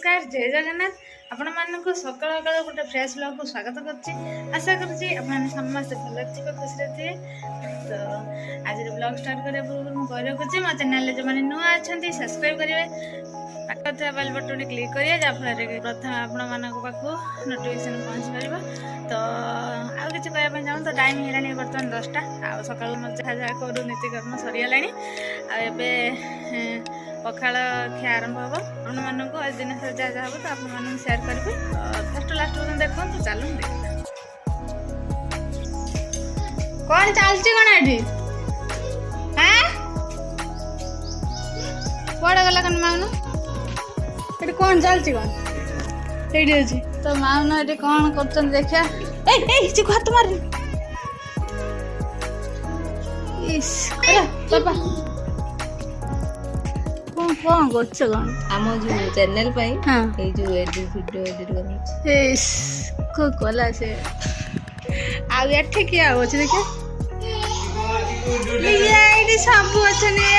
नमस्कार जय जगन्नाथ आपण मानक सकाल सकाल गोटे फ्रेश ब्लॉग को स्वागत करछि। आशा करछि आपण समस्त भल थे खुश थे। तो आज ब्लॉग स्टार्ट करने पूर्व मुझे कह रखुच्छे मो चैनल जो मैंने नुआ अच्छा सब्सक्राइब करेंगे पाख था बेल बटन क्लिक करेंगे जहाँफल प्रथम आपण मान पाक नोटिफिकेशन पहुँच पार। तो आउ कि कहना चाहूँ तो टाइम है बर्तमान 10टा आ सकाल जहाँ जहाँ करूँ नीतिकर्म सरीगला पखाड़ खिया आरंभ हम आपण मानक आज दिन सारा जहाँ जहाँ हम तो आप सेयार करेंगे। फर्स्ट लास्ट पर्यटन देखो तो चलू देख कौन चलती कौन ये कौड़ा गला कौन माउन ये कौन चलती कौन ये अच्छी तो माउन ये कौन कर देखा हाथ मार पापा कौन करछ कौन आम जो चैनल पाई ए जो एडिट वीडियो एडिट करछ एस को कोला से आ एठे के आ अछि देखा ये आईडी सब अछनी ए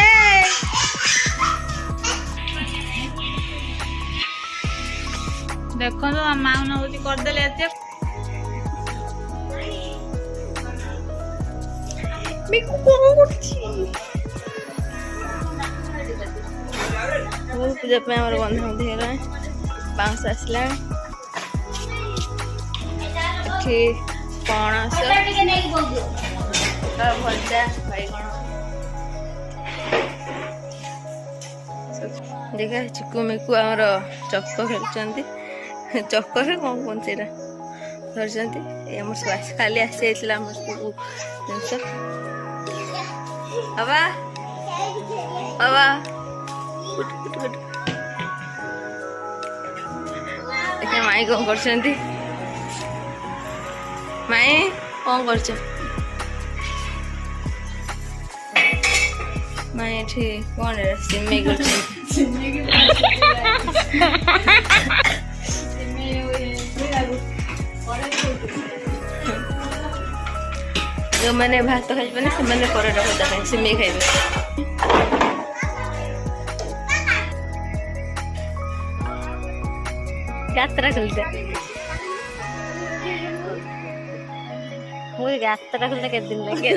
देखो तो माउ न होती कर देले एते मिकु को करछि पूजा पे हमारे बंधु मध्य है बांस आसला पणस भजा बैगण देखा चिकु मिकु आमर चक खेलुंट चक कौन कौन से धरते खाली आसी जाम जिनस बाबा बाबा देखिए माई कौन कर माई कौन कर माई ये कौन सिमई कर जो मैंने भात खाइबे से मैंने परोटा भजा सिमई खाइबे यात्रा खुलते मुझे यात्रा खुलते कितने दिन लगे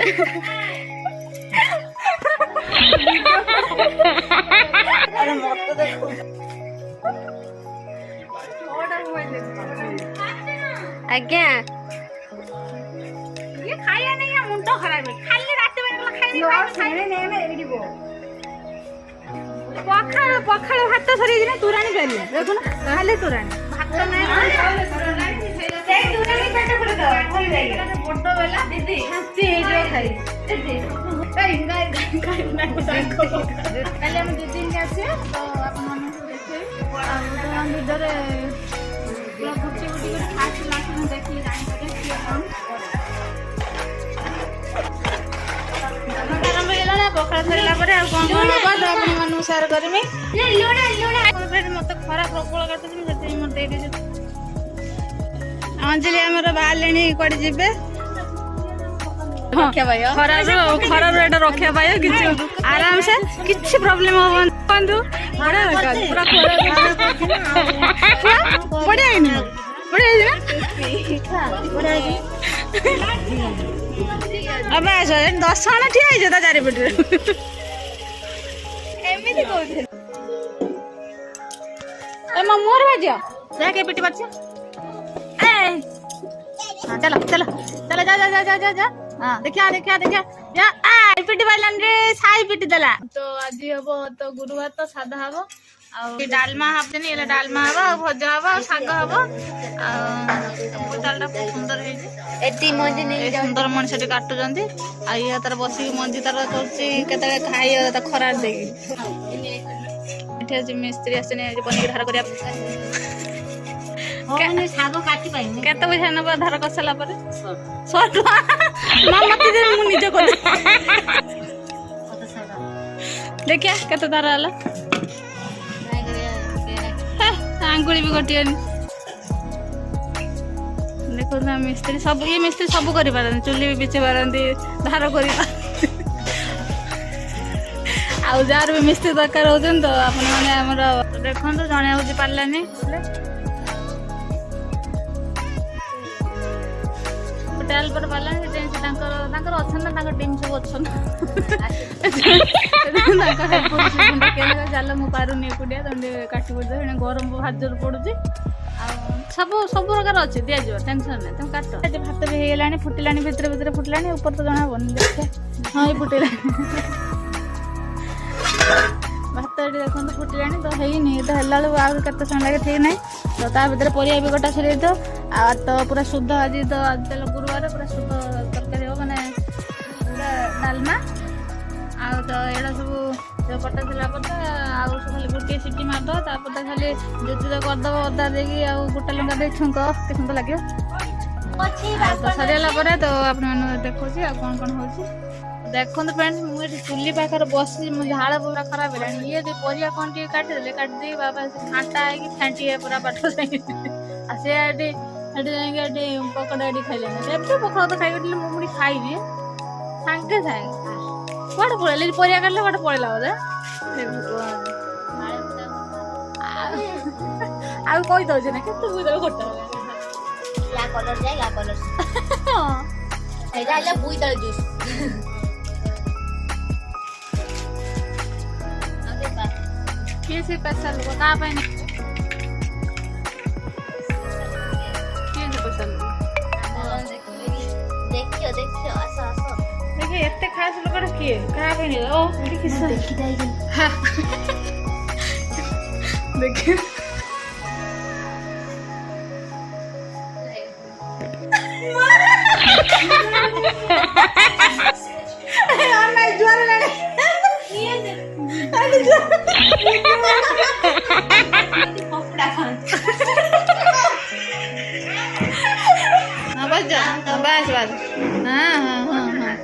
अरे मत देखो आज्ञा ये खाया नहीं है मुंडो खराब है खाली रात में खाई नहीं पखाड़ पखाड़ भात सरी दिन तुरानी पहले देखो ना खाली तुरानी भात नहीं से तुरानी पेट फुल दो भल जाएगा बड्डो बेला दीदी हंसी हे जो खाई दीदी काई काई ना पहले हम दीदी के आसे तो अपन मन को देखे और हम इधर पूरा कुछ कुछ खास लास्ट में देखी जान सके कौन पखाड़ सरिला कौन कौन हम तो अपन मन सेयार करमी मत खरा प्रबल करते मत अंजलि आमर बाहर कड़े जीवे खराब एटा रखा पाए कि आराम से किसी प्रॉब्लम हम बंधु बढ़िया अब 10 जण ठिया है चारिपटे एमती कहते मोर भाज देख पिटी बात चलो चलो चलो जा जा जा जा जा हाँ देखिया देखिया देखिया जा पिटी पाइलान रे साई पिटी देला। तो आज हम तो गुरुवार तो सादा हम आ डालमा हबनी एला डालमा हबा भजा हबा साग हबा आ बोतलटा सुंदर है एटी मंजी नहीं सुंदर मनीष काटुं आ ये तार बस मंजी तार कर खाई खरा दे मिस्त्री आसने पनीर धार कर केते पैसा नब धार कर सारा पर 100 टका मत निज कर देखिया केते धार आला आंगुली भी गोटे देखो ना मिस्त्री सब ये मिस्त्री सब कर चुली भी बिचे पारती धार कर आउ जार भी मिस्त्री दरकार होते तो आपने देखो जड़े बुझी पारानी होटेल पर पारानी अच्छा टीम सब अच्छा चल मुझे पारुनी एकुटिया तुम काटी पड़े गरम भात जोर पड़ुची सब सब प्रकार अच्छे दिज्व टेंशन नहीं तुम काट भात भी हो गला फुटला भितर भितर फुटला ऊपर तो जना हबनी देखिए हाँ ये फुटला भात ये देखो फुटला तो हैनी तो है आते समय लगे ठीक ना तो ता भर परिया भी कटा सर तो पूरा शुद्ध आज तो आज गुरुवार पूरा शुद्ध तरकारी हो मैंने पूरा डालमा आ तो यहाँ सब कटा सारापर आउ खाली गोटे सीटी मारद तापर खाली जुती तो करदे अदा देकी गोटा लंका दे छुंक के सुंदर लगे तो सरीगला तो आप देखो कौन कौन हो देखो फ्रेंड्स मुझे चुली पाखे बस झाड़ पूरा खराब है ये परिया कौन टे काटिदे काटिदे बाबा खाटा है फाटी पूरा पाठ से पकड़ा खाइले पकड़ा तो खाई मुझे खाइबी सागे सागे कौटे पड़े परिया काटले कौटे पड़ेगा बोधे आउ कही दौचे ना केते बुई दल गोटा या कलर जाए या कलर एटा आइला बुई दल जूस किए से पैसा लोग का पाए किए से पैसा लोग देखियो देखियो आसो आसो देखिए एते खास लोग किए का पाए ओ एडी किस देखि दाई देखिए बस बस हाँ हाँ हाँ हाँ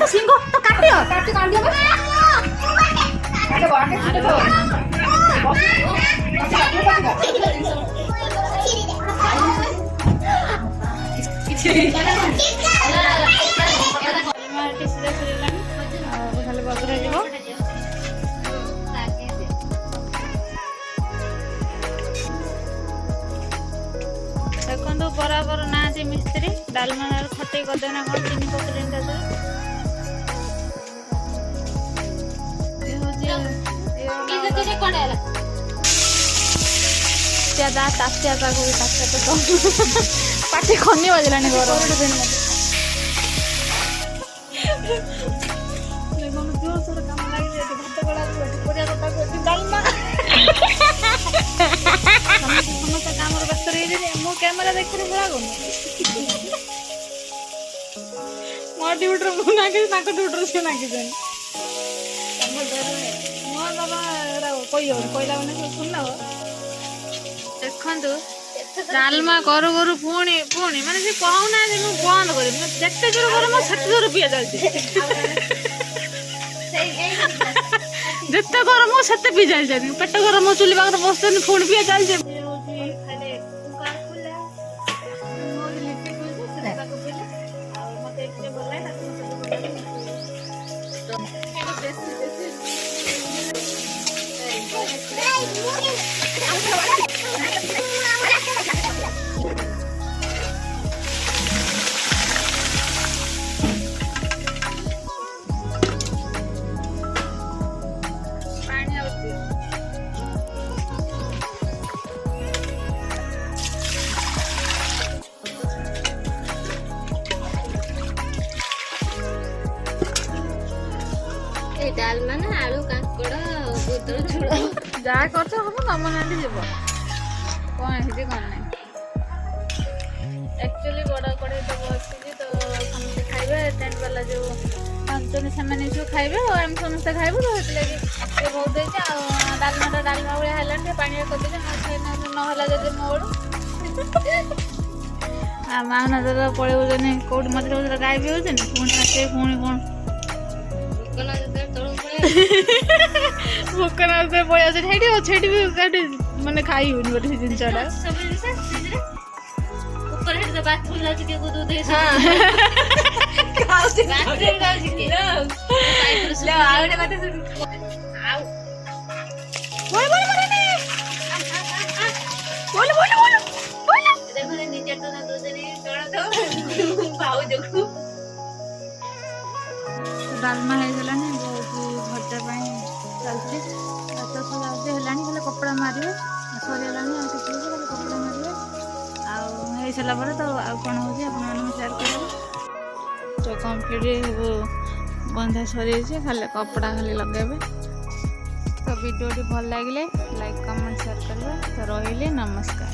सिंह तो काटियो काटी काट दियो खाली बदरा जीव देखो बराबर ना मिस्त्री डालमा खटे करदे ना कौन चीनी पकड़े पाटी खनी बजलानी गरम जोर काम लगी भात गला परिया कटा डालमा समस्त काम व्यस्त रही मो कैमेरा देखते भला कर मो ड्यूटर मु नागे ड्यूटर से नागे मो बाबा कहला मैंने सुनना देखु डालमा करू करू पुणी पुणी माने से कहूना बंद कर जिते जोर गरम से जोर पिया चलती जिते गरम से पी चलते पेट गरम चुली पाखे बस पुणी पिया चलते डालमा ना आलू काकड़ बुदर झुड़ जहाँ कर हम नम ना जीव कौन है कौन ना एक्चुअली बड़ कड़े तो बसी तो समस्ते खाइबे टेंट वाला जो पांचजन से खाइबे और आम समस्ते खाइबे तो लगे बहुत देचे डालमा डालमा भाई है पानी करदे नाला जब मोड़ माउना तो पड़े कौट मत गाय भी होते पुणी आसे पुणी कौन भोकना पड़े भी माने खाई हो जिनसा ତ ବାଥରୁମ ଯାଉଛି କିଏ କୁଦୁ ଦେଇ ଖାଉଛି ବାଥରୁମ ଯାଉଛି କିଏ ଆଉ ଗୋଟେ କଥା ଶୁଣୁ ଆଉ ଦେଖୁନ ନିଜେ ତ ନା ଦଉଛନ୍ତି କଣ ତ ଭାଉଜକୁ ଡାଲମା ହେଇଗଲାଣି ବହୁତ ଭଜା ପାଇଁ ଚାଲିଛି ଭାତ ସଜାସଜି ହେଲାଣି ଖାଲି କପଡ଼ା ମାରିବେ ସରିଗଲାଣି ଆଉ କିଛି ଖାଲି କପଡ଼ା ମାରିବେ ଆଉ ହେଇସାରିଲା ପରେ ତ ଆଉ କ'ଣ ହେଉଛି ଆପଣମାନଙ୍କୁ ସେୟାର କରିବେ ତ କମ୍ପ୍ଲିଟ୍ ସବୁ ବନ୍ଧା ସରିଯାଇଛି ଖାଲି କପଡ଼ା ଖାଲି ଲଗାଇବେ ତ ଭିଡ଼ିଓଟି ଭଲ ଲାଗିଲେ ଲାଇକ୍ କମେଣ୍ଟ ସେୟାର କରିବେ ତ ରହିଲି ନମସ୍କାର।